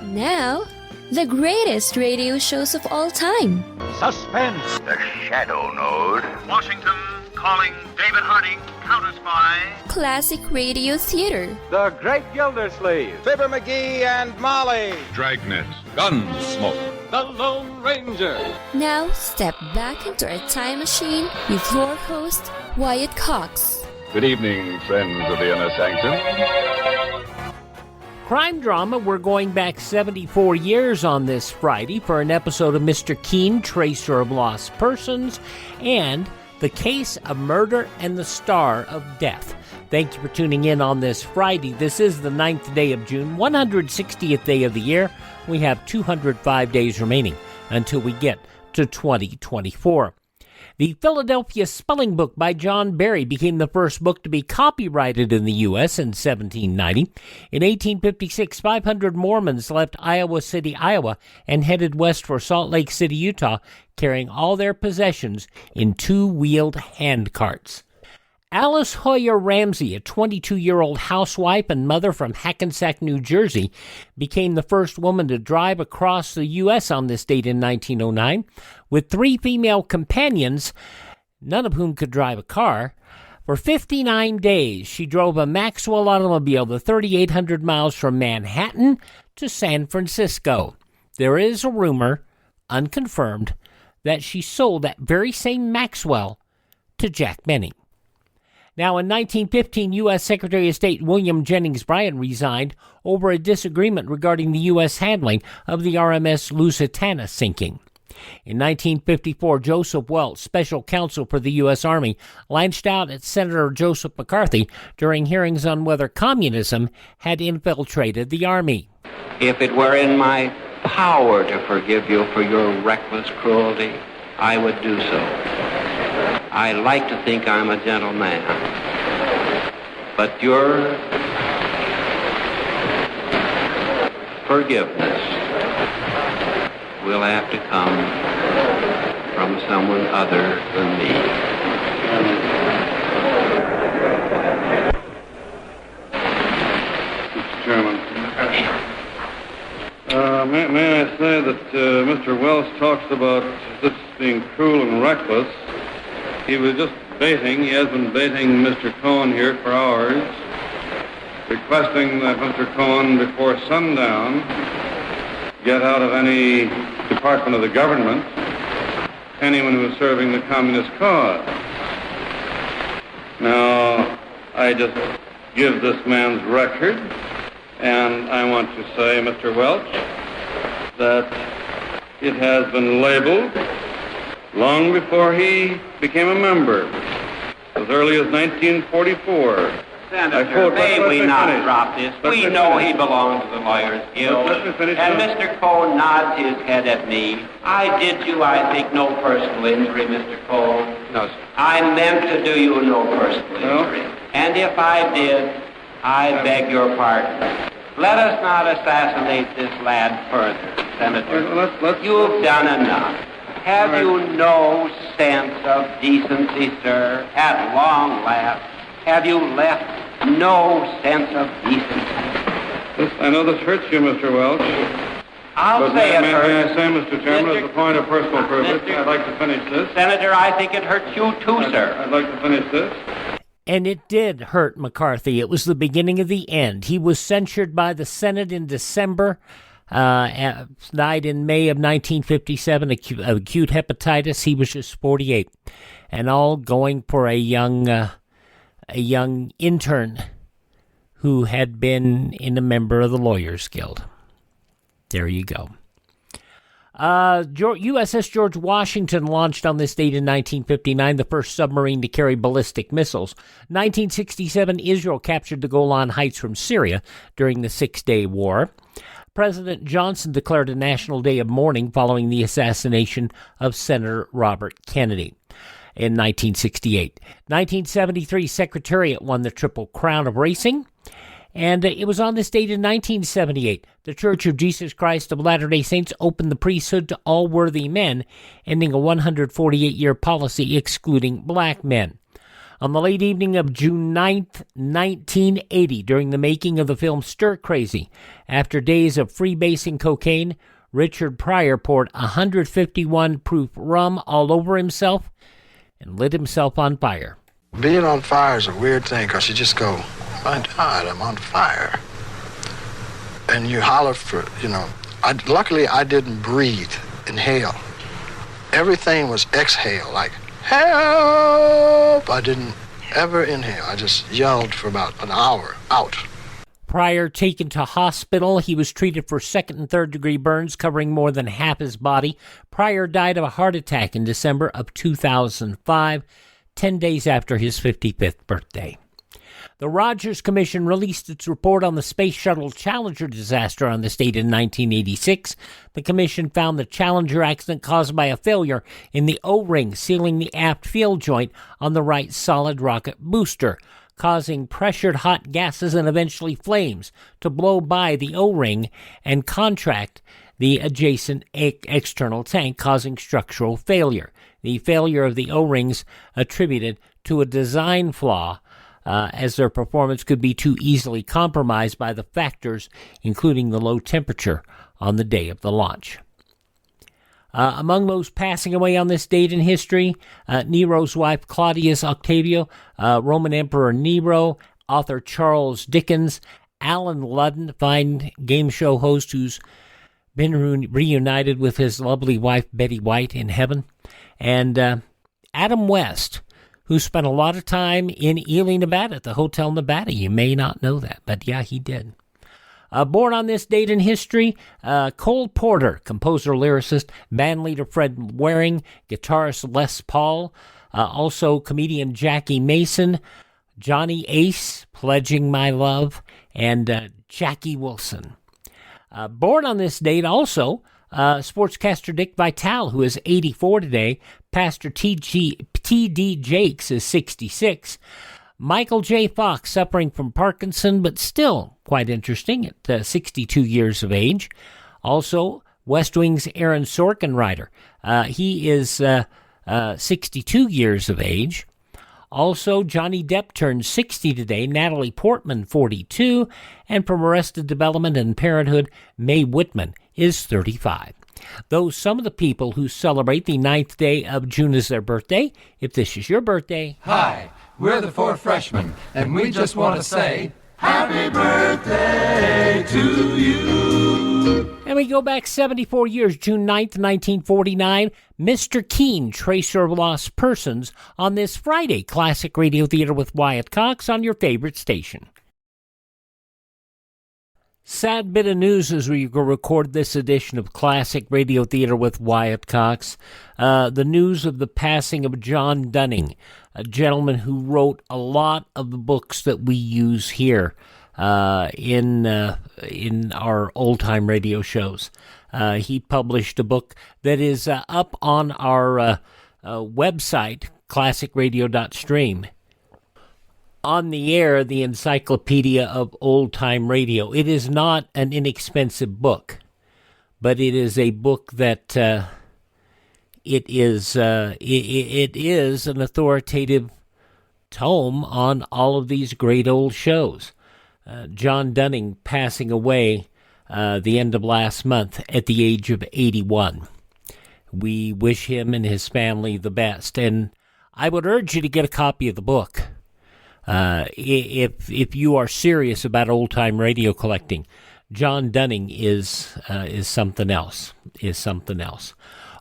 Now, the greatest radio shows of all time. Suspense. The Shadow Node. Washington calling David Harding, counter-spy. Classic radio theater. The Great Gildersleeve. Fibber McGee and Molly. Dragnet. Gunsmoke. The Lone Ranger. Now, step back into a time machine with your host, Wyatt Cox. Good evening, friends of the Inner Sanctum. Crime drama, we're going back 74 years on this Friday for an episode of Mr. Keen, Tracer of Lost Persons, and The Case of Murder and the Star of Death. Thank you for tuning in on this Friday. This is the 9th day of June, 160th day of the year. We have 205 days remaining until we get to 2024. The Philadelphia Spelling Book by John Barry became the first book to be copyrighted in the U.S. in 1790. In 1856, 500 Mormons left Iowa City, Iowa, and headed west for Salt Lake City, Utah, carrying all their possessions in two-wheeled handcarts. Alice Hoyer Ramsey, a 22-year-old housewife and mother from Hackensack, New Jersey, became the first woman to drive across the U.S. on this date in 1909. With 3 female companions, none of whom could drive a car. For 59 days, she drove a Maxwell automobile the 3,800 miles from Manhattan to San Francisco. There is a rumor, unconfirmed, that she sold that very same Maxwell to Jack Benny. Now, in 1915, U.S. Secretary of State William Jennings Bryan resigned over a disagreement regarding the U.S. handling of the RMS Lusitania sinking. In 1954, Joseph Welch, special counsel for the U.S. Army, lashed out at Senator Joseph McCarthy during hearings on whether communism had infiltrated the Army. If it were in my power to forgive you for your reckless cruelty, I would do so. I like to think I'm a gentleman, but your forgiveness will have to come from someone other than me. Mr. Chairman, may I say that Mr. Wells talks about this being cruel and reckless. He was just baiting. He has been baiting Mr. Cohen here for hours, requesting that Mr. Cohen, before sundown, get out of any department of the government anyone who is serving the communist cause. Now, I just give this man's record, and I want to say, Mr. Welch, that it has been labeled long before he became a member, as early as 1944. Senator, may we not drop this? We know he belongs to the Lawyers Guild. And Mr. Cohen nods his head at me. I did you, I think, no personal injury, Mr. Cohen. No, sir. I meant to do you no personal injury. And if I did, I beg your pardon. Let us not assassinate this lad further, Senator. You've done enough. Have you no sense of decency, sir? At long last, have you left no sense of decency? I know this hurts you, Mr. Welch. I'll say it hurts. May I say, Mr. Chairman, as a point of personal privilege, I'd like to finish this. Senator, I think it hurts you too, sir. I'd like to finish this. And it did hurt McCarthy. It was the beginning of the end. He was censured by the Senate in December. Died in May of 1957 of acute hepatitis. He was just 48, and all going for a young intern who had been a member of the Lawyers Guild. There you go. USS George Washington launched on this date in 1959, the first submarine to carry ballistic missiles. 1967, Israel captured the Golan Heights from Syria during the Six-Day War. President Johnson declared a national day of mourning following the assassination of Senator Robert Kennedy in 1968. 1973, Secretariat won the Triple Crown of Racing. And it was on this date in 1978, the Church of Jesus Christ of Latter-day Saints opened the priesthood to all worthy men, ending a 148-year policy excluding black men. On the late evening of June 9th, 1980, during the making of the film Stir Crazy, after days of freebasing cocaine, Richard Pryor poured 151 proof rum all over himself and lit himself on fire. Being on fire is a weird thing because you just go, my God, I'm on fire. And you holler for, luckily I didn't breathe, inhale. Everything was exhale, like, help! I didn't ever inhale. I just yelled for about an hour, out. Pryor taken to hospital. He was treated for second and third degree burns covering more than half his body. Pryor died of a heart attack in December of 2005, 10 days after his 55th birthday. The Rogers Commission released its report on the Space Shuttle Challenger disaster on this date in 1986. The commission found the Challenger accident caused by a failure in the O-ring sealing the aft field joint on the right solid rocket booster, causing pressured hot gases and eventually flames to blow by the O-ring and contract the adjacent external tank, causing structural failure. The failure of the O-rings attributed to a design flaw, as their performance could be too easily compromised by the factors, including the low temperature on the day of the launch. Among those passing away on this date in history, Nero's wife Claudius Octavio, Roman Emperor Nero, author Charles Dickens, Alan Ludden, fine game show host who's been reunited with his lovely wife Betty White in heaven, and Adam West, who spent a lot of time in Ely, Nevada, at the Hotel Nevada. You may not know that, but yeah, he did. Born on this date in history, Cole Porter, composer, lyricist, bandleader Fred Waring, guitarist Les Paul, also comedian Jackie Mason, Johnny Ace, Pledging My Love, and Jackie Wilson. Born on this date also, sportscaster Dick Vitale, who is 84 today, Pastor T.D. Jakes is 66, Michael J. Fox suffering from Parkinson, but still quite interesting at 62 years of age. Also, West Wing's Aaron Sorkin writer. He is 62 years of age. Also, Johnny Depp turned 60 today, Natalie Portman 42, and from Arrested Development and Parenthood, Mae Whitman is 35. Those some of the people who celebrate the 9th day of June as their birthday. If this is your birthday, hi, we're the four freshmen, and we just want to say happy birthday to you. And we go back 74 years, June 9th, 1949, Mr. Keene, Tracer of Lost Persons, on this Friday, Classic Radio Theater with Wyatt Cox on your favorite station. Sad bit of news as we record this edition of Classic Radio Theater with Wyatt Cox. The news of the passing of John Dunning, a gentleman who wrote a lot of the books that we use here in our old-time radio shows. He published a book that is up on our website, classicradio.stream. On the Air, the Encyclopedia of Old-Time Radio. It is not an inexpensive book, but it is a book that it is an authoritative tome on all of these great old shows. John Dunning passing away the end of last month at the age of 81. We wish him and his family the best, and I would urge you to get a copy of the book. If you are serious about old-time radio collecting, John Dunning is something else.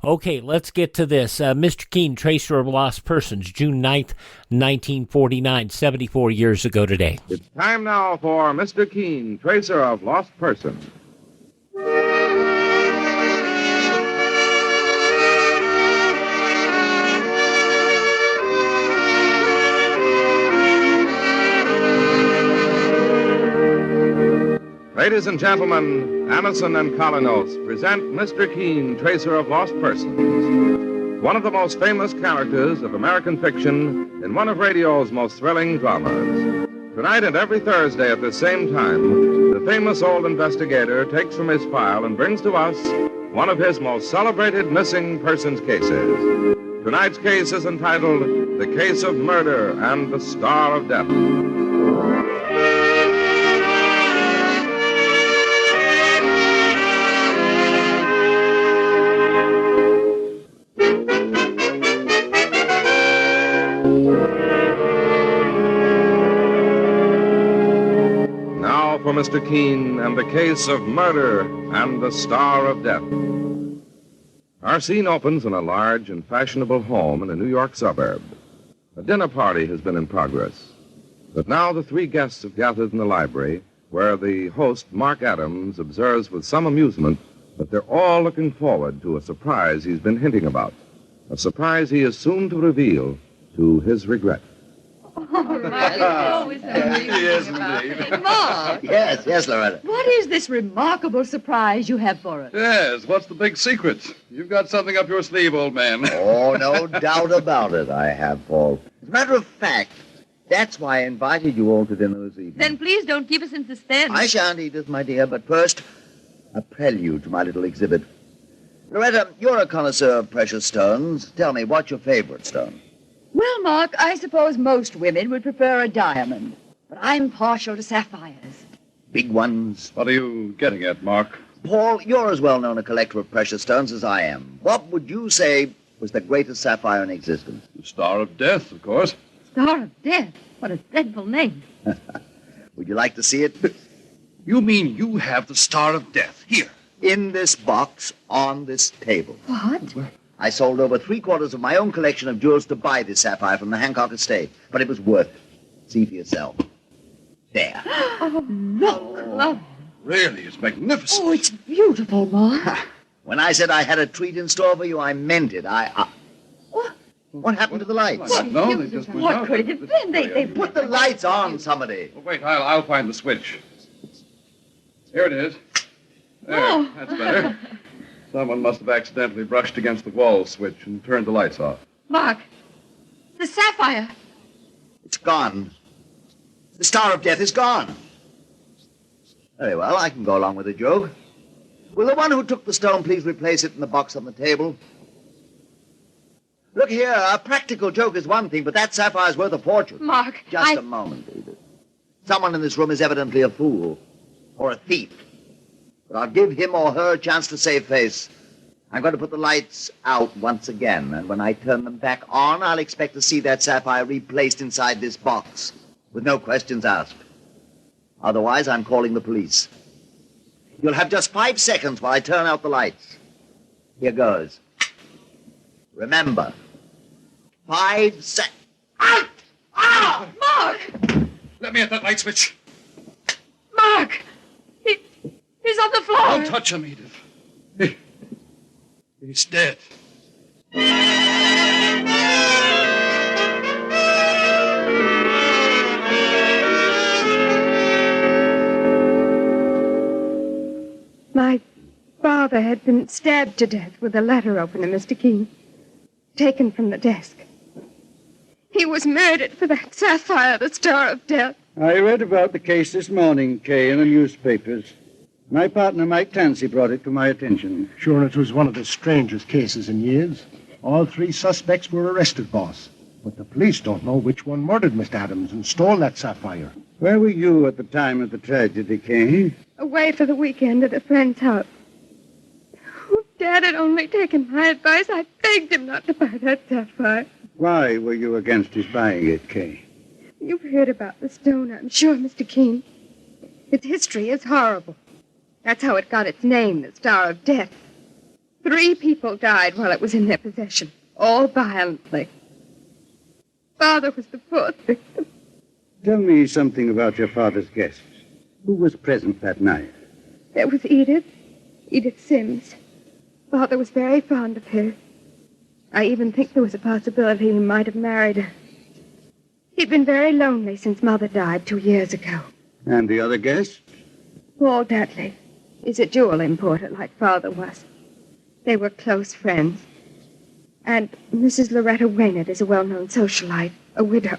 Okay, let's get to this. Mr. Keene, Tracer of Lost Persons, June 9th, 1949, 74 years ago today. It's time now for Mr. Keene, Tracer of Lost Persons. Ladies and gentlemen, Amundsen and Colinos present Mr. Keene, Tracer of Lost Persons, one of the most famous characters of American fiction in one of radio's most thrilling dramas. Tonight and every Thursday at the same time, the famous old investigator takes from his file and brings to us one of his most celebrated missing persons cases. Tonight's case is entitled The Case of Murder and the Star of Death. Now for Mr. Keene and the Case of Murder and the Star of Death. Our scene opens in a large and fashionable home in a New York suburb. A dinner party has been in progress. But now the three guests have gathered in the library, where the host, Mark Adams, observes with some amusement that they're all looking forward to a surprise he's been hinting about. A surprise he is soon to reveal to his regret. Yes, indeed. Mark. Yes, Loretta. What is this remarkable surprise you have for us? Yes, what's the big secret? You've got something up your sleeve, old man. Oh, no doubt about it, I have, Paul. As a matter of fact, that's why I invited you all to dinner this evening. Then please don't keep us in suspense. I shan't, Edith, my dear, but first, a prelude to my little exhibit. Loretta, you're a connoisseur of precious stones. Tell me, what's your favorite stone? Well, Mark, I suppose most women would prefer a diamond, but I'm partial to sapphires. Big ones. What are you getting at, Mark? Paul, you're as well known a collector of precious stones as I am. What would you say was the greatest sapphire in existence? The Star of Death, of course. Star of Death? What a dreadful name. Would you like to see it? You mean you have the Star of Death here? In this box, on this table. What? I sold over 3/4 of my own collection of jewels to buy this sapphire from the Hancock estate, but it was worth it. See for yourself. There. Oh, look. Oh. Really, it's magnificent. Oh, it's beautiful, Mark. When I said I had a treat in store for you, I meant it. What happened to the lights? No, they just went out. What could it have been? They Put the lights on, somebody. Oh, wait, I'll find the switch. Here it is. There, that's better. Someone must have accidentally brushed against the wall switch and turned the lights off. Mark, the sapphire. It's gone. The Star of Death is gone. Very well, I can go along with the joke. Will the one who took the stone please replace it in the box on the table? Look here, a practical joke is one thing, but that sapphire's worth a fortune. Mark, Just a moment, Edith. Someone in this room is evidently a fool or a thief. But I'll give him or her a chance to save face. I'm going to put the lights out once again, and when I turn them back on, I'll expect to see that sapphire replaced inside this box, with no questions asked. Otherwise, I'm calling the police. You'll have just 5 seconds while I turn out the lights. Here goes. Remember, 5 seconds. Out! Ah! Mark! Let me at that light switch. Mark! He's on the floor. Don't touch him, Edith. He's dead. My father had been stabbed to death with a letter opener, Mr. Keene, taken from the desk. He was murdered for that sapphire, the Star of Death. I read about the case this morning, Kay, in the newspapers. My partner, Mike Tansey, brought it to my attention. Sure, it was one of the strangest cases in years. All 3 suspects were arrested, boss. But the police don't know which one murdered Mr. Adams and stole that sapphire. Where were you at the time of the tragedy, Kay? Away for the weekend at a friend's house. Oh, Dad had only taken my advice. I begged him not to buy that sapphire. Why were you against his buying it, Kay? You've heard about the stone, I'm sure, Mr. Keene. Its history is horrible. That's how it got its name, the Star of Death. 3 people died while it was in their possession, all violently. Father was the 4th victim. Tell me something about your father's guests. Who was present that night? There was Edith Sims. Father was very fond of her. I even think there was a possibility he might have married her. He'd been very lonely since Mother died 2 years ago. And the other guests? Paul Dudley. He's a jewel importer like Father was. They were close friends. And Mrs. Loretta Waynard is a well-known socialite, a widow.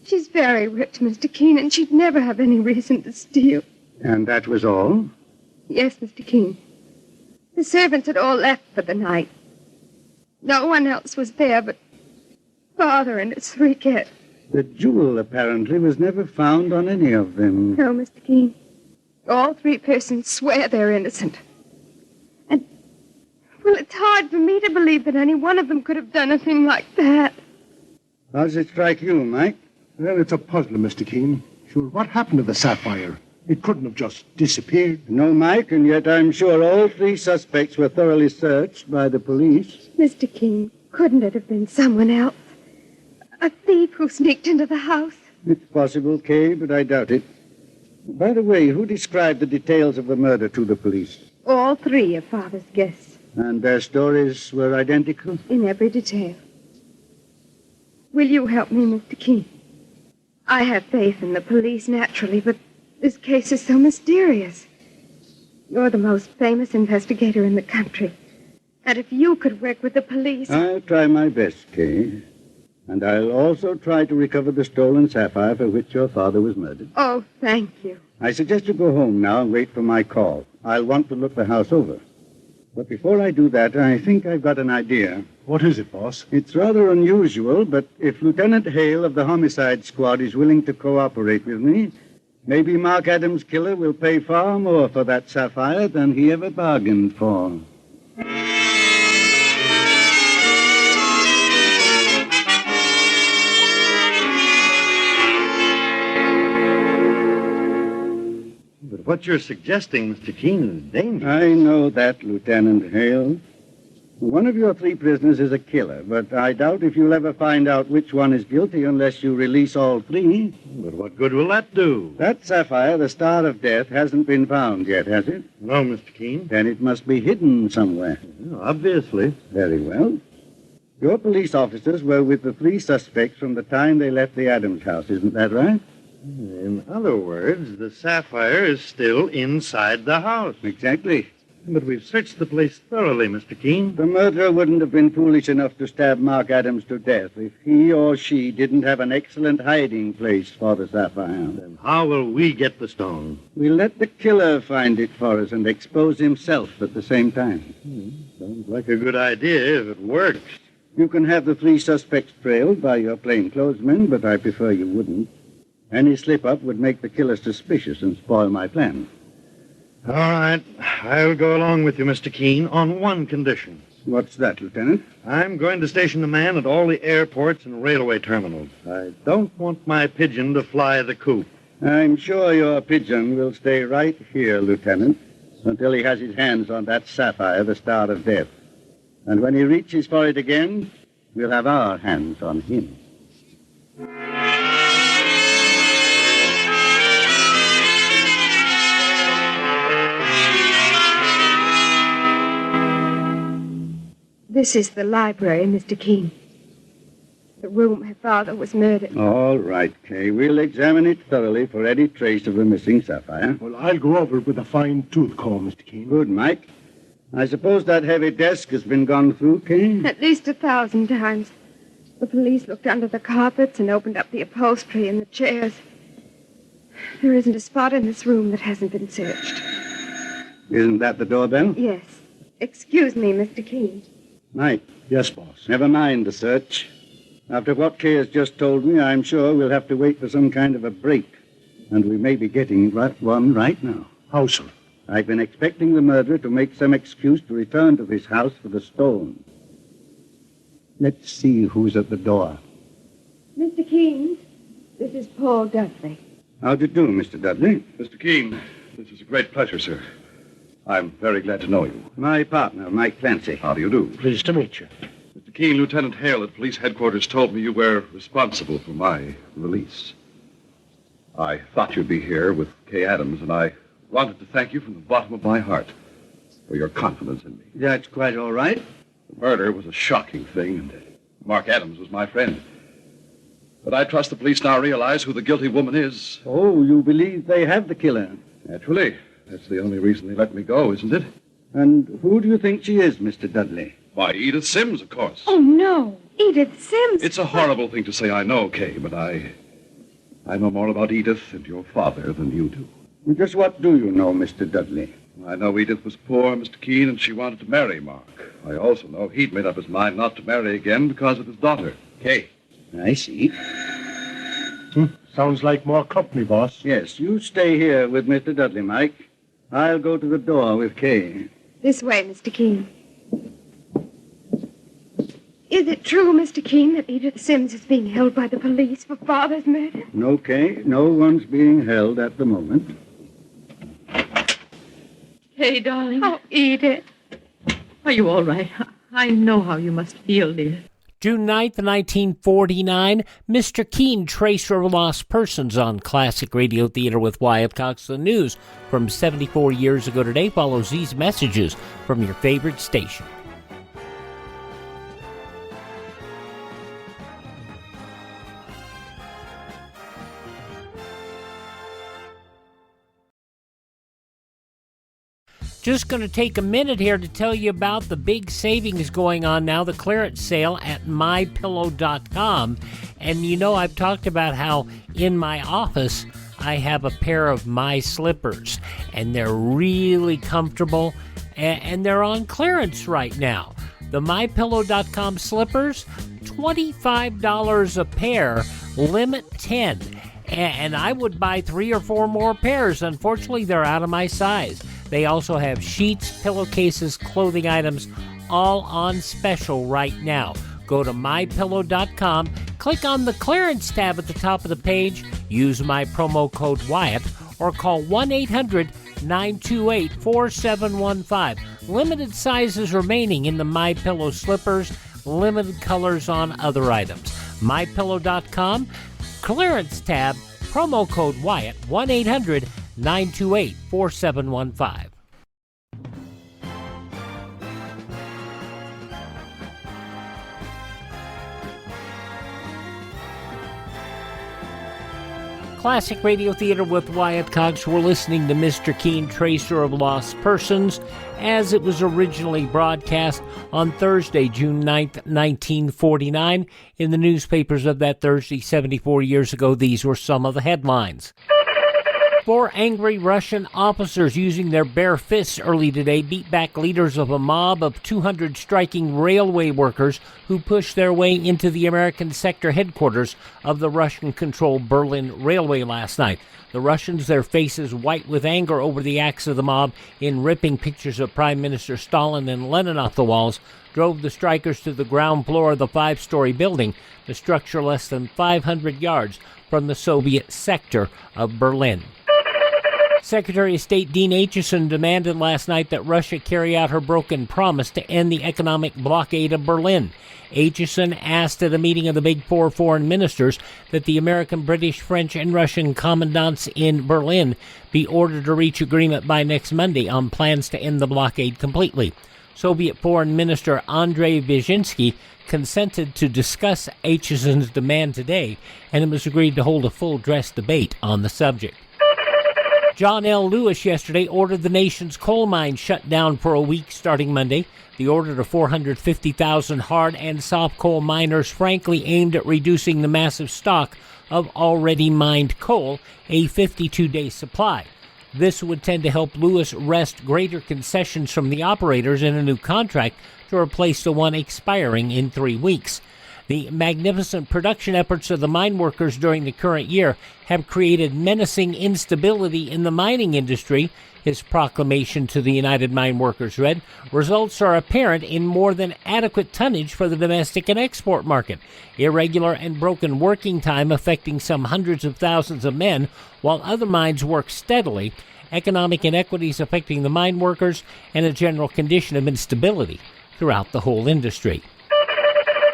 She's very rich, Mr. Keene, and she'd never have any reason to steal. And that was all? Yes, Mr. Keene. The servants had all left for the night. No one else was there but Father and his 3 kids. The jewel, apparently, was never found on any of them. No, Mr. Keene. All 3 persons swear they're innocent. And, well, it's hard for me to believe that any one of them could have done a thing like that. How does it strike you, Mike? Well, it's a puzzler, Mr. Keene. Sure, what happened to the sapphire? It couldn't have just disappeared. No, Mike, and yet I'm sure all 3 suspects were thoroughly searched by the police. Mr. Keene, couldn't it have been someone else? A thief who sneaked into the house? It's possible, Kay, but I doubt it. By the way, who described the details of the murder to the police? All 3 of Father's guests. And their stories were identical? In every detail. Will you help me, Mr. Keene? I have faith in the police, naturally, but this case is so mysterious. You're the most famous investigator in the country. And if you could work with the police... I'll try my best, Kay. And I'll also try to recover the stolen sapphire for which your father was murdered. Oh, thank you. I suggest you go home now and wait for my call. I'll want to look the house over. But before I do that, I think I've got an idea. What is it, boss? It's rather unusual, but if Lieutenant Hale of the Homicide Squad is willing to cooperate with me, maybe Mark Adams' killer will pay far more for that sapphire than he ever bargained for. But what you're suggesting, Mr. Keene, is dangerous. I know that, Lieutenant Hale. One of your 3 prisoners is a killer, but I doubt if you'll ever find out which one is guilty unless you release all 3. But what good will that do? That sapphire, the Star of Death, hasn't been found yet, has it? No, Mr. Keene. Then it must be hidden somewhere. Obviously. Very well. Your police officers were with the 3 suspects from the time they left the Adams house, isn't that right? In other words, the sapphire is still inside the house. Exactly. But we've searched the place thoroughly, Mr. Keene. The murderer wouldn't have been foolish enough to stab Mark Adams to death if he or she didn't have an excellent hiding place for the sapphire. Then how will we get the stone? We'll let the killer find it for us and expose himself at the same time. Sounds like a good idea if it works. You can have the 3 suspects trailed by your plainclothesmen, but I prefer you wouldn't. Any slip-up would make the killer suspicious and spoil my plan. All right. I'll go along with you, Mr. Keene, on one condition. What's that, Lieutenant? I'm going to station a man at all the airports and railway terminals. I don't want my pigeon to fly the coop. I'm sure your pigeon will stay right here, Lieutenant, until he has his hands on that sapphire, the Star of Death. And when he reaches for it again, we'll have our hands on him. This is the library, Mr. Keene. The room my father was murdered. All right, Kay. We'll examine it thoroughly for any trace of the missing sapphire. Well, I'll go over it with a fine-tooth comb, Mr. Keene. Good, Mike. I suppose that heavy desk has been gone through, Kay? At least 1,000 times. The police looked under the carpets and opened up the upholstery and the chairs. There isn't a spot in this room that hasn't been searched. Isn't that the doorbell? Yes. Excuse me, Mr. Keene. Mike. Yes, boss. Never mind the search. After what Kay has just told me, I'm sure we'll have to wait for some kind of a break. And we may be getting one right now. How so? I've been expecting the murderer to make some excuse to return to this house for the stone. Let's see who's at the door. Mr. Keene, this is Paul Dudley. How do you do, Mr. Dudley? Mr. Keene, this is a great pleasure, sir. I'm very glad to know you. My partner, Mike Clancy. How do you do? Pleased to meet you. Mr. Keene, Lieutenant Hale at police headquarters told me you were responsible for my release. I thought you'd be here with Kay Adams, and I wanted to thank you from the bottom of my heart for your confidence in me. That's quite all right. The murder was a shocking thing, and Mark Adams was my friend. But I trust the police now realize who the guilty woman is. Oh, you believe they have the killer? Naturally. That's the only reason they let me go, isn't it? And who do you think she is, Mr. Dudley? Why, Edith Sims, of course. Oh, no. Edith Sims. It's a horrible thing to say, I know, Kay, but I know more about Edith and your father than you do. Just what do you know, Mr. Dudley? I know Edith was poor, Mr. Keene, and she wanted to marry Mark. I also know he'd made up his mind not to marry again because of his daughter, Kay. I see. Sounds like more company, boss. Yes, you stay here with Mr. Dudley, Mike. I'll go to the door with Kay. This way, Mr. Keene. Is it true, Mr. Keene, that Edith Sims is being held by the police for father's murder? No, Kay. No one's being held at the moment. Hey, darling. Oh, Edith. Are you all right? I know how you must feel, dear. June 9th, 1949, Mr. Keene, Tracer of Lost Persons on Classic Radio Theater with Wyatt Cox. The news from 74 years ago today follows these messages from your favorite station. Just going to take a minute here to tell you about the big savings going on now, the clearance sale at mypillow.com. And you know, I've talked about how in my office I have a pair of my slippers, and they're really comfortable, and they're on clearance right now. The mypillow.com slippers, $25 a pair, limit 10. And I would buy 3 or 4 more pairs. Unfortunately, they're out of my size. They also have sheets, pillowcases, clothing items, all on special right now. Go to mypillow.com, click on the clearance tab at the top of the page, use my promo code Wyatt, or call 1-800-928-4715. Limited sizes remaining in the MyPillow slippers, limited colors on other items. mypillow.com, clearance tab, promo code Wyatt, 1-800-928-4715. Classic Radio Theater with Wyatt Cox. We're listening to Mr. Keene, Tracer of Lost Persons, as it was originally broadcast on Thursday, June 9th, 1949. In the newspapers of that Thursday, 74 years ago, these were some of the headlines. 4 angry Russian officers using their bare fists early today beat back leaders of a mob of 200 striking railway workers who pushed their way into the American sector headquarters of the Russian-controlled Berlin Railway last night. The Russians, their faces white with anger over the acts of the mob, in ripping pictures of Prime Minister Stalin and Lenin off the walls, drove the strikers to the ground floor of the 5-story building, the structure less than 500 yards from the Soviet sector of Berlin. Secretary of State Dean Acheson demanded last night that Russia carry out her broken promise to end the economic blockade of Berlin. Acheson asked at a meeting of the Big Four foreign ministers that the American, British, French, and Russian commandants in Berlin be ordered to reach agreement by next Monday on plans to end the blockade completely. Soviet Foreign Minister Andrei Vyshinsky consented to discuss Acheson's demand today, and it was agreed to hold a full-dress debate on the subject. John L. Lewis yesterday ordered the nation's coal mines shut down for a week starting Monday. The order to 450,000 hard and soft coal miners frankly aimed at reducing the massive stock of already mined coal, a 52-day supply. This would tend to help Lewis wrest greater concessions from the operators in a new contract to replace the one expiring in 3 weeks. The magnificent production efforts of the mine workers during the current year have created menacing instability in the mining industry, his proclamation to the United Mine Workers read. Results are apparent in more than adequate tonnage for the domestic and export market. Irregular and broken working time affecting some hundreds of thousands of men, while other mines work steadily. Economic inequities affecting the mine workers, and a general condition of instability throughout the whole industry.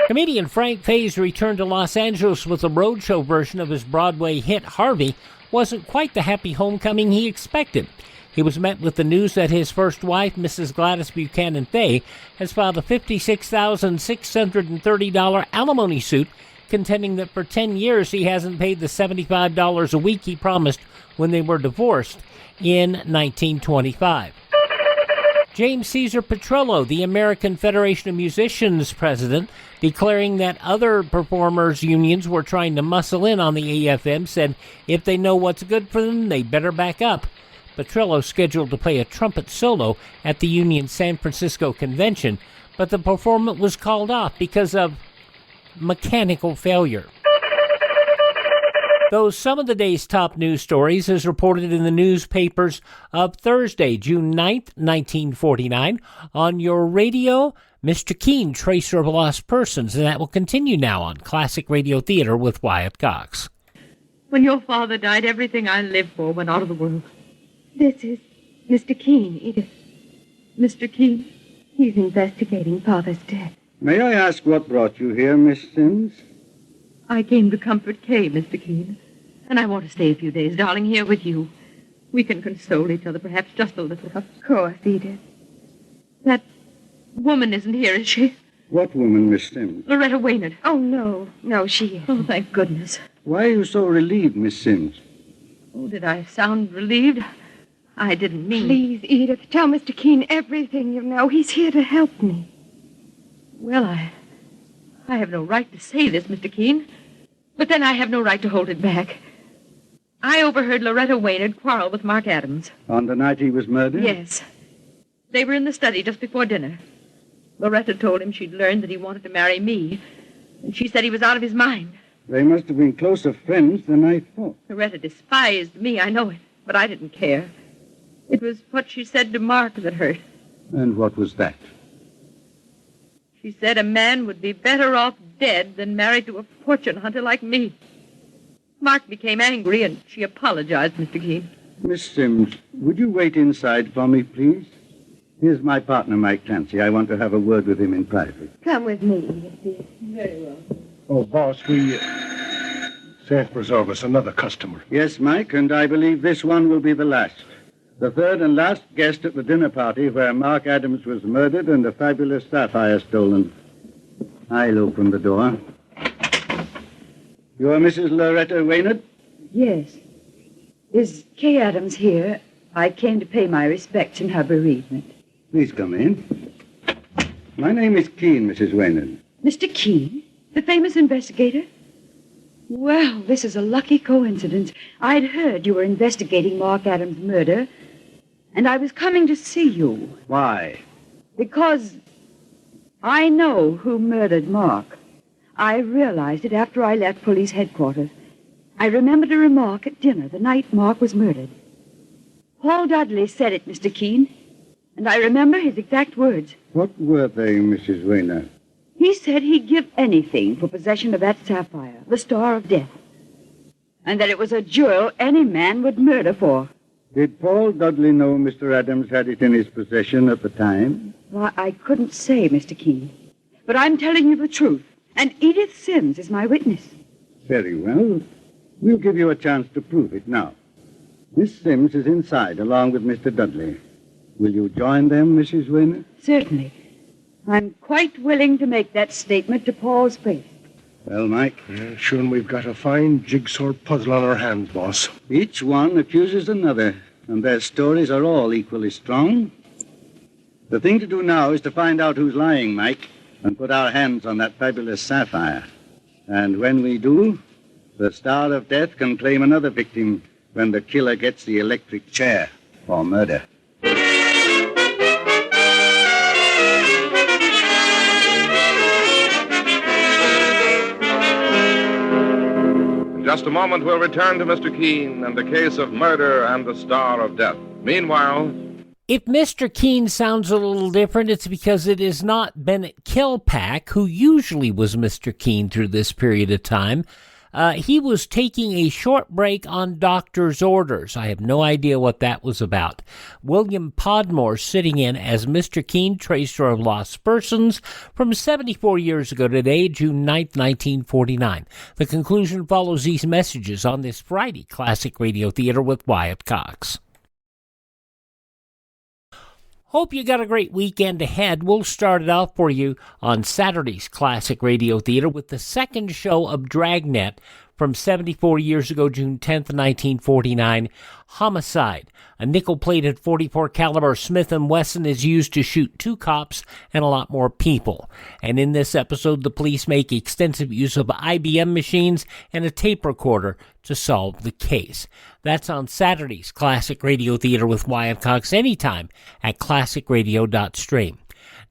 Comedian Frank Faze returned to Los Angeles with a roadshow version of his Broadway hit Harvey. Wasn't quite the happy homecoming he expected. He was met with the news that his first wife, Mrs. Gladys Buchanan Fay, has filed a $56,630 alimony suit, contending that for 10 years he hasn't paid the $75 a week he promised when they were divorced in 1925. James Cesar Petrillo, the American Federation of Musicians president, declaring that other performers' unions were trying to muscle in on the AFM, said if they know what's good for them, they better back up. Petrillo scheduled to play a trumpet solo at the Union San Francisco convention, but the performance was called off because of mechanical failure. Those some of the day's top news stories as reported in the newspapers of Thursday, June 9th, 1949, on your radio, Mr. Keene, Tracer of Lost Persons, and that will continue now on Classic Radio Theater with Wyatt Cox. When your father died, everything I lived for went out of the world. This is Mr. Keene, Edith. Mr. Keene? He's investigating Father's death. May I ask what brought you here, Miss Sims? I came to comfort Kay, Mr. Keene. And I want to stay a few days, darling, here with you. We can console each other, perhaps just a little. Of course, Edith. That woman isn't here, is she? What woman, Miss Sims? Loretta Waynard. Oh, no. No, she isn't. Oh, thank goodness. Why are you so relieved, Miss Sims? Oh, did I sound relieved? I didn't mean... Please, Edith, tell Mr. Keene everything you know. He's here to help me. Well, I have no right to say this, Mr. Keene. But then I have no right to hold it back. I overheard Loretta Waynard quarrel with Mark Adams. On the night he was murdered? Yes. They were in the study just before dinner. Loretta told him she'd learned that he wanted to marry me, and she said he was out of his mind. They must have been closer friends than I thought. Loretta despised me, I know it, but I didn't care. It was what she said to Mark that hurt. And what was that? She said a man would be better off dead than married to a fortune hunter like me. Mark became angry, and she apologized, Mr. Keene. Miss Sims, would you wait inside for me, please? Here's my partner, Mike Clancy. I want to have a word with him in private. Come with me, Edith, dear. Very well. Oh, boss, Saints preserve us, another customer. Yes, Mike, and I believe this one will be the last. The third and last guest at the dinner party where Mark Adams was murdered and the fabulous sapphire stolen. I'll open the door. You are Mrs. Loretta Waynard? Yes. Is Kay Adams here? I came to pay my respects in her bereavement. Please come in. My name is Keene, Mrs. Waynard. Mr. Keene? The famous investigator? Well, this is a lucky coincidence. I'd heard you were investigating Mark Adams' murder, and I was coming to see you. Why? Because I know who murdered Mark. I realized it after I left police headquarters. I remembered a remark at dinner the night Mark was murdered. Paul Dudley said it, Mr. Keene, and I remember his exact words. What were they, Mrs. Waynard? He said he'd give anything for possession of that sapphire, the Star of Death, and that it was a jewel any man would murder for. Did Paul Dudley know Mr. Adams had it in his possession at the time? Well, I couldn't say, Mr. Keene, but I'm telling you the truth, and Edith Sims is my witness. Very well. We'll give you a chance to prove it now. Miss Sims is inside, along with Mr. Dudley. Will you join them, Mrs. Waynard? Certainly. I'm quite willing to make that statement to Paul's face. Well, Mike? Sure, we've got a fine jigsaw puzzle on our hands, boss. Each one accuses another, and their stories are all equally strong. The thing to do now is to find out who's lying, Mike, and put our hands on that fabulous sapphire. And when we do, the Star of Death can claim another victim when the killer gets the electric chair for murder. In just a moment, we'll return to Mr. Keene and the case of murder and the Star of Death. Meanwhile... If Mr. Keene sounds a little different, it's because it is not Bennett Kilpack, who usually was Mr. Keene through this period of time. He was taking a short break on doctor's orders. I have no idea what that was about. William-Podmore sitting in as Mr. Keene, Tracer of Lost Persons, from 74 years ago today, June 9th, 1949. The conclusion follows these messages on this Friday Classic Radio Theater with Wyatt Cox. Hope you got a great weekend ahead. We'll start it off for you on Saturday's Classic Radio Theater with the second show of Dragnet from 74 years ago, June 10th, 1949, homicide. A nickel-plated .44 caliber Smith & Wesson is used to shoot 2 cops and a lot more people. And in this episode, the police make extensive use of IBM machines and a tape recorder to solve the case. That's on Saturday's Classic Radio Theater with Wyatt Cox anytime at classicradio.stream.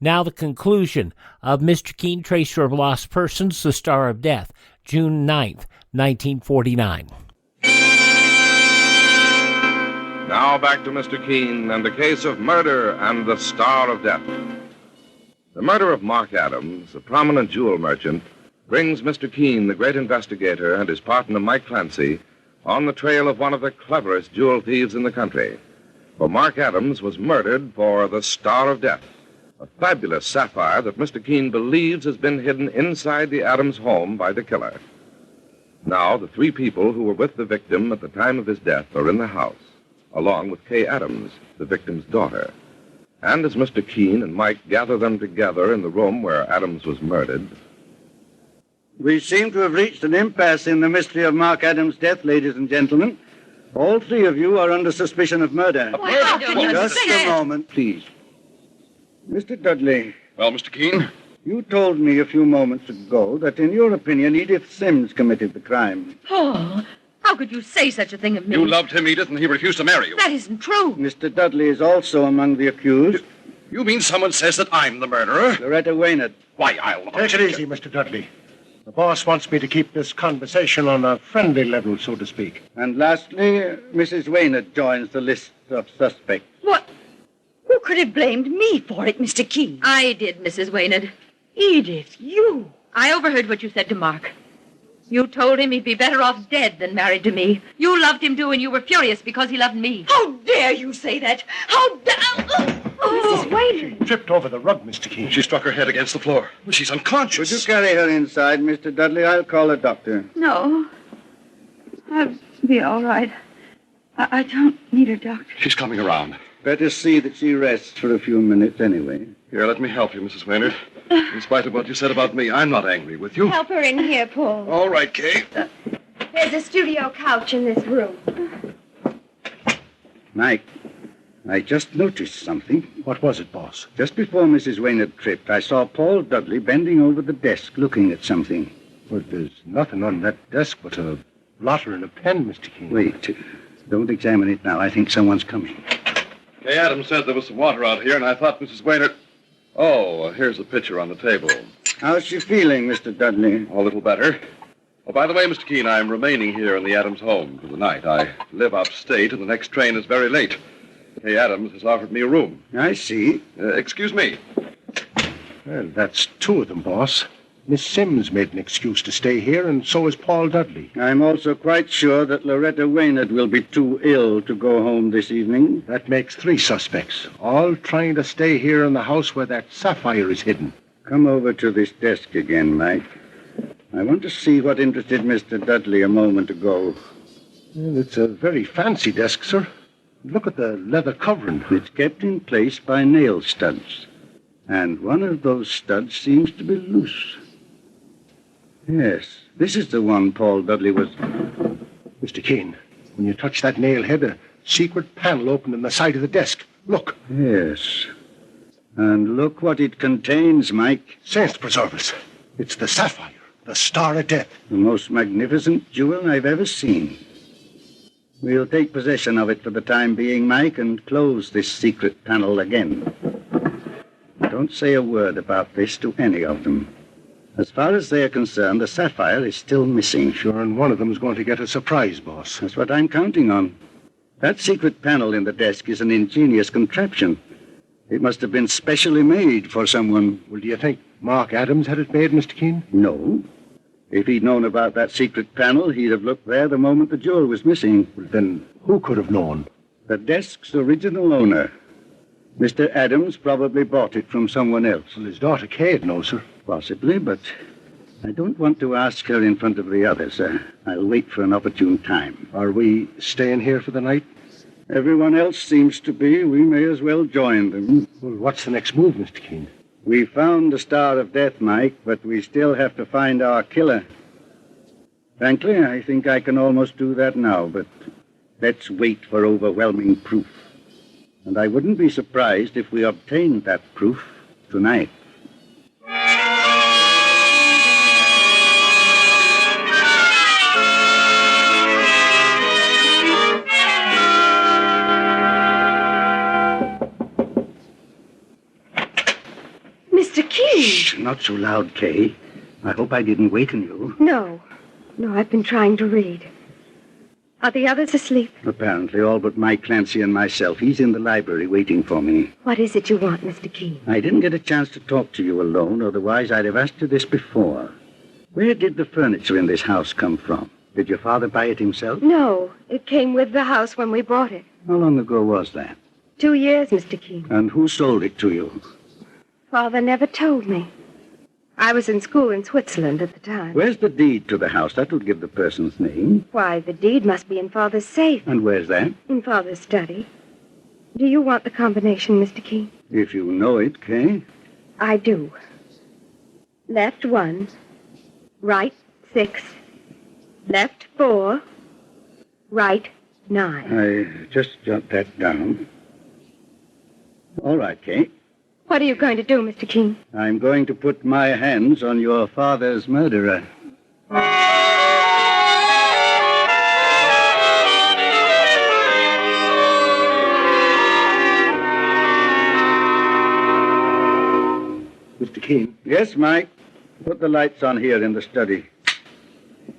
Now the conclusion of Mr. Keen, Tracer of Lost Persons, The Star of Death, June 9th, 1949. Now back to Mr. Keen and the case of murder and the Star of Death. The murder of Mark Adams, a prominent jewel merchant, brings Mr. Keen, the great investigator, and his partner Mike Clancy on the trail of one of the cleverest jewel thieves in the country. For Mark Adams was murdered for the Star of Death, a fabulous sapphire that Mr. Keen believes has been hidden inside the Adams home by the killer. Now, the 3 people who were with the victim at the time of his death are in the house, along with Kay Adams, the victim's daughter. And as Mr. Keen and Mike gather them together in the room where Adams was murdered... We seem to have reached an impasse in the mystery of Mark Adams' death, ladies and gentlemen. All 3 of you are under suspicion of murder. Why, how can you Just say a moment, please. Mr. Dudley. Well, Mr. Keen? You told me a few moments ago that, in your opinion, Edith Sims committed the crime. Paul, how could you say such a thing of me? You loved him, Edith, and he refused to marry you. That isn't true. Mr. Dudley is also among the accused. You mean someone says that I'm the murderer? Loretta Waynard. Why, I'll... Take it easy, Mr. Dudley. The boss wants me to keep this conversation on a friendly level, so to speak. And lastly, Mrs. Waynard joins the list of suspects. What? Who could have blamed me for it, Mr. Keen? I did, Mrs. Waynard. Edith, you. I overheard what you said to Mark. You told him he'd be better off dead than married to me. You loved him, too, and you were furious because he loved me. How dare you say that? How dare... Oh, Mrs. Waynard. She tripped over the rug, Mr. Keen. She struck her head against the floor. She's unconscious. Would you carry her inside, Mr. Dudley? I'll call a doctor. No. I'll be all right. I don't need a doctor. She's coming around. Better see that she rests for a few minutes anyway. Here, let me help you, Mrs. Waynard. In spite of what you said about me, I'm not angry with you. Help her in here, Paul. All right, Kay. There's a studio couch in this room. Mike, I just noticed something. What was it, boss? Just before Mrs. Waynard tripped, I saw Paul Dudley bending over the desk looking at something. Well, there's nothing on that desk but a blotter and a pen, Mr. Keen. Wait. Don't examine it now. I think someone's coming. Kay Adams said there was some water out here, and I thought Mrs. Waynard... Oh, here's the pitcher on the table. How's she feeling, Mr. Dudley? A little better. Oh, by the way, Mr. Keen, I'm remaining here in the Adams home for the night. I live upstate, and the next train is very late. Kay Adams has offered me a room. I see. Excuse me. Well, that's 2 of them, boss. Miss Sims made an excuse to stay here, and so is Paul Dudley. I'm also quite sure that Loretta Waynard will be too ill to go home this evening. That makes 3 suspects, all trying to stay here in the house where that sapphire is hidden. Come over to this desk again, Mike. I want to see what interested Mr. Dudley a moment ago. Well, it's a very fancy desk, sir. Look at the leather covering. It's kept in place by nail studs. And one of those studs seems to be loose. Yes, this is the one Paul Dudley was... Mr. Keen, when you touch that nail head, a secret panel opened in the side of the desk. Look. Yes. And look what it contains, Mike. Saints preserve us. It's the sapphire, the Star of Death. The most magnificent jewel I've ever seen. We'll take possession of it for the time being, Mike, and close this secret panel again. Don't say a word about this to any of them. As far as they're concerned, the sapphire is still missing. Sure, and one of them's going to get a surprise, boss. That's what I'm counting on. That secret panel in the desk is an ingenious contraption. It must have been specially made for someone. Well, do you think Mark Adams had it made, Mr. Keen? No. If he'd known about that secret panel, he'd have looked there the moment the jewel was missing. Well, then who could have known? The desk's original owner. Mr. Adams probably bought it from someone else. Well, his daughter Kate knows, sir. Possibly, but I don't want to ask her in front of the others. I'll wait for an opportune time. Are we staying here for the night? Everyone else seems to be. We may as well join them. Well, what's the next move, Mr. Keen? We found the Star of Death, Mike, but we still have to find our killer. Frankly, I think I can almost do that now, but let's wait for overwhelming proof. And I wouldn't be surprised if we obtained that proof tonight. Mr. King! Shh, not so loud, Kay. I hope I didn't waken you. No, I've been trying to read. Are the others asleep? Apparently, all but Mike Clancy and myself. He's in the library waiting for me. What is it you want, Mr. King? I didn't get a chance to talk to you alone, otherwise I'd have asked you this before. Where did the furniture in this house come from? Did your father buy it himself? No, it came with the house when we bought it. How long ago was that? 2 years, Mr. King. And who sold it to you? Father never told me. I was in school in Switzerland at the time. Where's the deed to the house? That would give the person's name. Why, the deed must be in Father's safe. And where's that? In Father's study. Do you want the combination, Mr. King? If you know it, Kay. I do. Left 1, right 6, left 4, right 9. I just jot that down. All right, Kay. What are you going to do, Mr. King? I'm going to put my hands on your father's murderer. Mr. King? Yes, Mike? Put the lights on here in the study.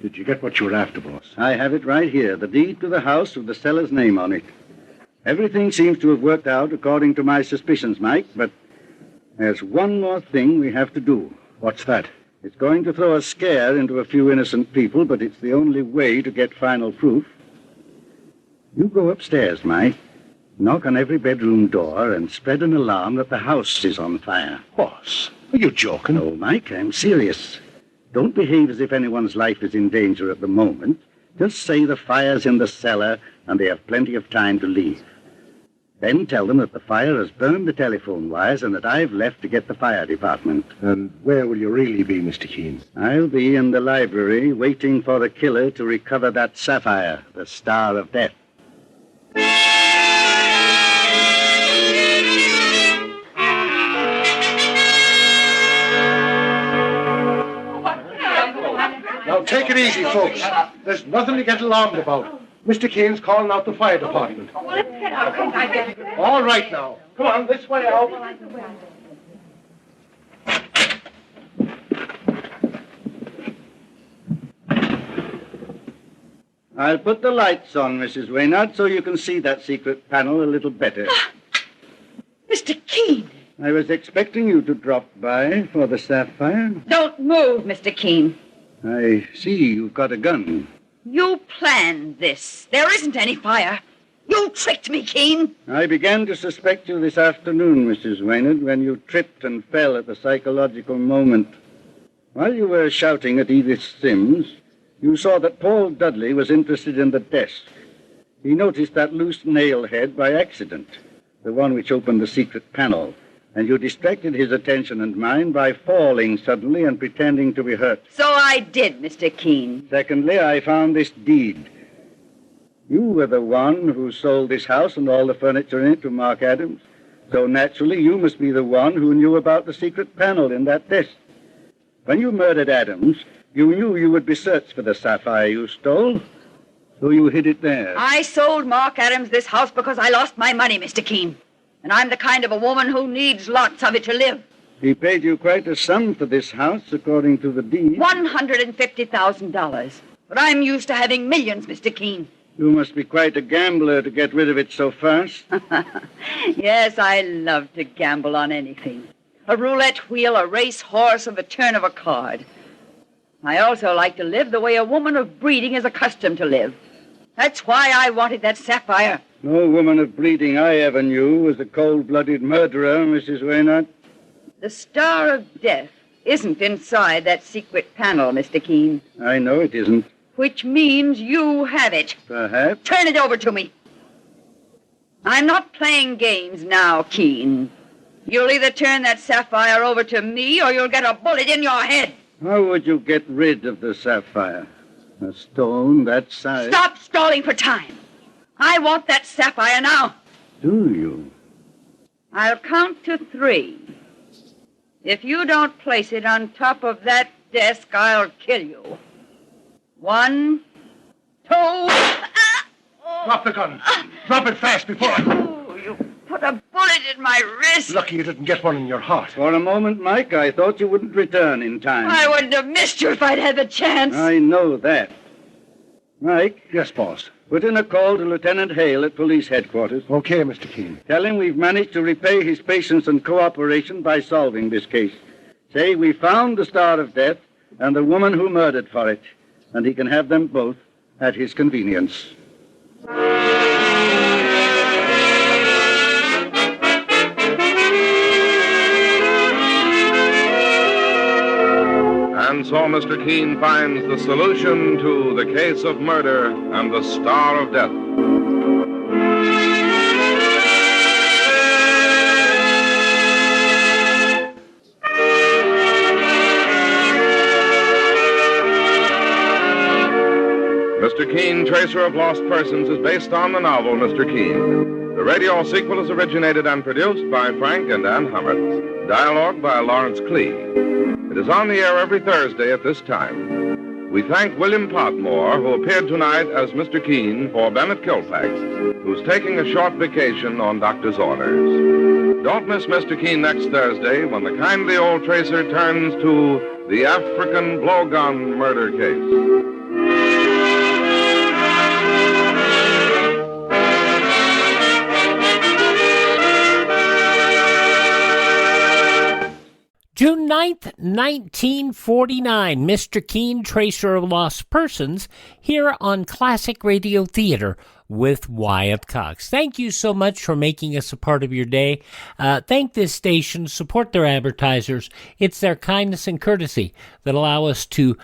Did you get what you were after, boss? I have it right here. The deed to the house with the seller's name on it. Everything seems to have worked out according to my suspicions, Mike, but there's one more thing we have to do. What's that? It's going to throw a scare into a few innocent people, but it's the only way to get final proof. You go upstairs, Mike. Knock on every bedroom door and spread an alarm that the house is on fire. Boss, are you joking? No, Mike, I'm serious. Don't behave as if anyone's life is in danger at the moment. Just say the fire's in the cellar and they have plenty of time to leave. Then tell them that the fire has burned the telephone wires and that I've left to get the fire department. And where will you really be, Mr. Keene? I'll be in the library waiting for the killer to recover that sapphire, the star of death. Now, take it easy, folks. There's nothing to get alarmed about. Mr. Keene's calling out the fire department. All right, now. Come on, this way out. I'll put the lights on, Mrs. Waynard, so you can see that secret panel a little better. Mr. Keene! I was expecting you to drop by for the sapphire. Don't move, Mr. Keene. I see you've got a gun. You planned this. There isn't any fire. You tricked me, Keene. I began to suspect you this afternoon, Mrs. Waynard, when you tripped and fell at the psychological moment. While you were shouting at Edith Sims, you saw that Paul Dudley was interested in the desk. He noticed that loose nail head by accident, the one which opened the secret panel, and you distracted his attention and mine by falling suddenly and pretending to be hurt. So I did, Mr. Keene. Secondly, I found this deed. You were the one who sold this house and all the furniture in it to Mark Adams. So naturally, you must be the one who knew about the secret panel in that desk. When you murdered Adams, you knew you would be searched for the sapphire you stole, so you hid it there. I sold Mark Adams this house because I lost my money, Mr. Keene. And I'm the kind of a woman who needs lots of it to live. He paid you quite a sum for this house, according to the deed. $150,000. But I'm used to having millions, Mr. Keene. You must be quite a gambler to get rid of it so fast. Yes, I love to gamble on anything. A roulette wheel, a race horse, or the turn of a card. I also like to live the way a woman of breeding is accustomed to live. That's why I wanted that sapphire. No woman of breeding I ever knew was a cold-blooded murderer, Mrs. Waynard. The Star of Death isn't inside that secret panel, Mr. Keene. I know it isn't. Which means you have it. Perhaps. Turn it over to me. I'm not playing games now, Keene. You'll either turn that sapphire over to me or you'll get a bullet in your head. How would you get rid of the sapphire? A stone that size. Stop stalling for time. I want that sapphire now. Do you? I'll count to 3. If you don't place it on top of that desk, I'll kill you. 1, 2... Drop the gun. Drop it fast before I... Oh, you put a bullet in my wrist. Lucky you didn't get one in your heart. For a moment, Mike, I thought you wouldn't return in time. I wouldn't have missed you if I'd had the chance. I know that. Mike? Yes, boss. Put in a call to Lieutenant Hale at police headquarters. Okay, Mr. Keene. Tell him we've managed to repay his patience and cooperation by solving this case. Say we found the Star of Death and the woman who murdered for it, and he can have them both at his convenience. And so Mr. Keene finds the solution to the case of murder and the Star of Death. Mr. Keene, Tracer of Lost Persons, is based on the novel Mr. Keene. The radio sequel is originated and produced by Frank and Ann Hummert. Dialogue by Lawrence Klee. It is on the air every Thursday at this time. We thank William-Podmore, who appeared tonight as Mr. Keene, for Bennett Kilpack, who's taking a short vacation on doctor's orders. Don't miss Mr. Keene next Thursday when the kindly old tracer turns to the African blowgun murder case. June 9th, 1949, Mr. Keene, Tracer of Lost Persons, here on Classic Radio Theater with Wyatt Cox. Thank you so much for making us a part of your day. Thank this station, support their advertisers. It's their kindness and courtesy that allow us to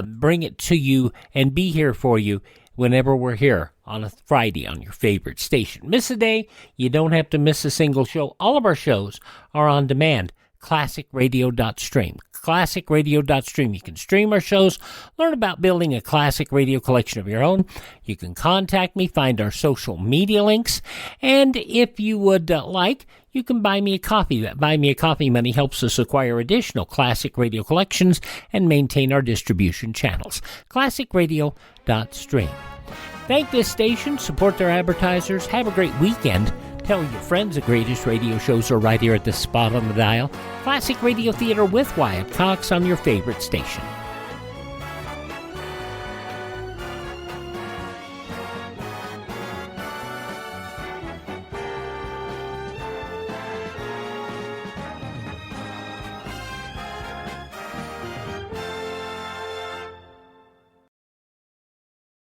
bring it to you and be here for you whenever we're here on a Friday on your favorite station. Miss a day, you don't have to miss a single show. All of our shows are on demand. ClassicRadio.stream. ClassicRadio.stream. You can stream our shows, learn about building a classic radio collection of your own. You can contact me, find our social media links, and if you would like, you can buy me a coffee. That Buy Me a Coffee money helps us acquire additional classic radio collections and maintain our distribution channels. ClassicRadio.stream. Thank this station, support their advertisers, have a great weekend. Tell your friends the greatest radio shows are right here at this spot on the dial. Classic Radio Theater with Wyatt Cox on your favorite station.